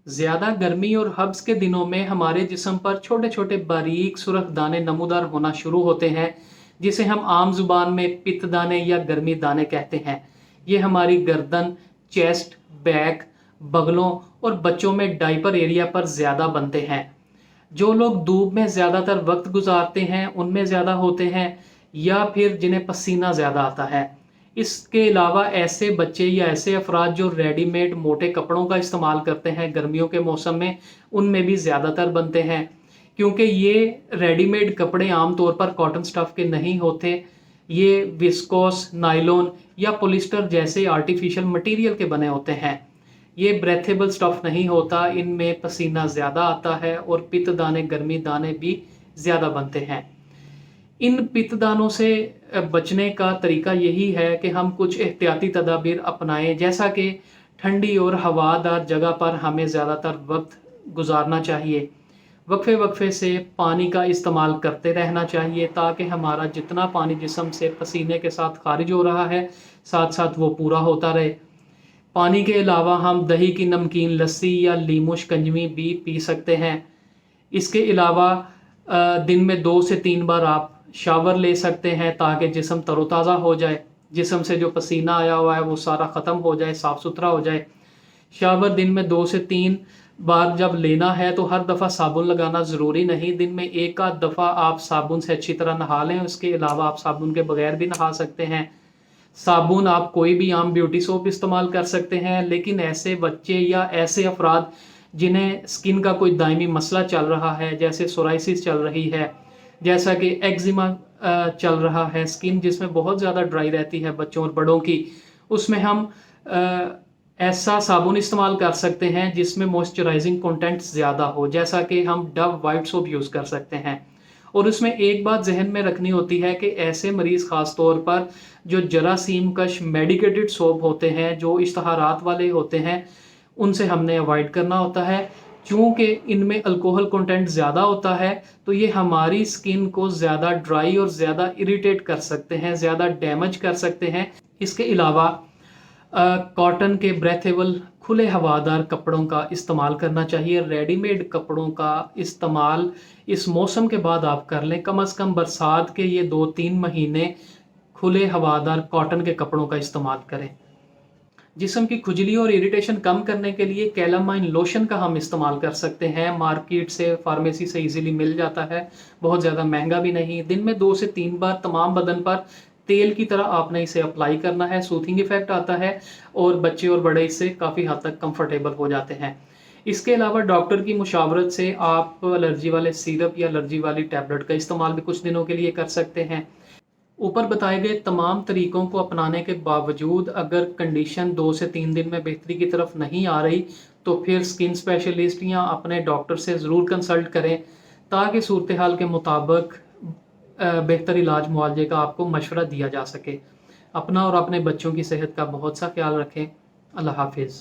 ज़्यादा गर्मी और हब्स के दिनों में हमारे जिस्म पर छोटे छोटे बारीक सुर्ख दाने नमूदार होना शुरू होते हैं, जिसे हम आम जुबान में पित्त दाने या गर्मी दाने कहते हैं। ये हमारी गर्दन, चेस्ट, बैक, बगलों और बच्चों में डायपर एरिया पर ज़्यादा बनते हैं। जो लोग धूप में ज़्यादातर वक्त गुजारते हैं उनमें ज़्यादा होते हैं, या फिर जिन्हें पसीना ज़्यादा आता है। इसके अलावा ऐसे बच्चे या ऐसे अफराद जो रेडीमेड मोटे कपड़ों का इस्तेमाल करते हैं गर्मियों के मौसम में, उनमें भी ज़्यादातर बनते हैं, क्योंकि ये रेडीमेड कपड़े आमतौर पर कॉटन स्टफ़ के नहीं होते। ये विस्कोस, नायलॉन या पॉलिस्टर जैसे आर्टिफिशियल मटेरियल के बने होते हैं। ये ब्रेथेबल स्टफ़ नहीं होता, इनमें पसीना ज़्यादा आता है और पित्त दाने, गर्मी दाने भी ज़्यादा बनते हैं। इन पित्तदानों से बचने का तरीका यही है कि हम कुछ एहतियाती तदाबीर अपनाएं, जैसा कि ठंडी और हवादार जगह पर हमें ज़्यादातर वक्त गुजारना चाहिए। वक्फे वक्फे से पानी का इस्तेमाल करते रहना चाहिए, ताकि हमारा जितना पानी जिस्म से पसीने के साथ खारिज हो रहा है साथ साथ वो पूरा होता रहे। पानी के अलावा हम दही की नमकीन लस्सी या लीमू शिकंजवी भी पी सकते हैं। इसके अलावा दिन में 2 से 3 बार आप शावर ले सकते हैं, ताकि जिस्म तरोताज़ा हो जाए, जिस्म से जो पसीना आया हुआ है वो सारा ख़त्म हो जाए, साफ़ सुथरा हो जाए। शावर दिन में 2 से 3 बार जब लेना है तो हर दफ़ा साबुन लगाना ज़रूरी नहीं, दिन में एक आध दफ़ा आप साबुन से अच्छी तरह नहा लें। उसके अलावा आप साबुन के बगैर भी नहा सकते हैं। साबुन आप कोई भी आम ब्यूटी सोप इस्तेमाल कर सकते हैं, लेकिन ऐसे बच्चे या ऐसे अफराद जिन्हें स्किन का कोई दायमी मसला चल रहा है, जैसे सोराइसिस चल रही है, जैसा कि एक्जिमा चल रहा है, स्किन जिसमें बहुत ज़्यादा ड्राई रहती है बच्चों और बड़ों की, उसमें हम ऐसा साबुन इस्तेमाल कर सकते हैं जिसमें मॉइस्चराइजिंग कंटेंट ज़्यादा हो, जैसा कि हम डव वाइट सोप यूज़ कर सकते हैं। और उसमें एक बात जहन में रखनी होती है कि ऐसे मरीज़ ख़ास तौर पर जो जरासीम कश मेडिकेटेड सोप होते हैं, जो इश्तहारात वाले होते हैं, उनसे हमने अवॉइड करना होता है। चूँकि इनमें अल्कोहल कंटेंट ज़्यादा होता है, तो ये हमारी स्किन को ज़्यादा ड्राई और ज़्यादा इरिटेट कर सकते हैं, ज़्यादा डैमेज कर सकते हैं। इसके अलावा कॉटन के ब्रेथेबल खुले हवादार कपड़ों का इस्तेमाल करना चाहिए। रेडीमेड कपड़ों का इस्तेमाल इस मौसम के बाद आप कर लें। कम से कम बरसात के ये 2-3 महीने खुले हवादार कॉटन के कपड़ों का इस्तेमाल करें। जिस्म की खुजली और इरिटेशन कम करने के लिए कैलामाइन लोशन का हम इस्तेमाल कर सकते हैं। मार्केट से, फार्मेसी से इजीली मिल जाता है, बहुत ज़्यादा महंगा भी नहीं। दिन में 2 से 3 बार तमाम बदन पर तेल की तरह आपने इसे अप्लाई करना है। सूथिंग इफेक्ट आता है और बच्चे और बड़े इससे काफ़ी हद तक कंफर्टेबल हो जाते हैं। इसके अलावा डॉक्टर की मुशावरत से आप एलर्जी वाले सिरप या एलर्जी वाली टैबलेट का इस्तेमाल भी कुछ दिनों के लिए कर सकते हैं। ऊपर बताए गए तमाम तरीकों को अपनाने के बावजूद अगर कंडीशन 2 से 3 दिन में बेहतरी की तरफ नहीं आ रही, तो फिर स्किन स्पेशलिस्ट या अपने डॉक्टर से ज़रूर कंसल्ट करें, ताकि सूरत हाल के मुताबिक बेहतर इलाज मुआवजे का आपको मशवरा दिया जा सके। अपना और अपने बच्चों की सेहत का बहुत सा ख्याल रखें। अल्लाह हाफिज़।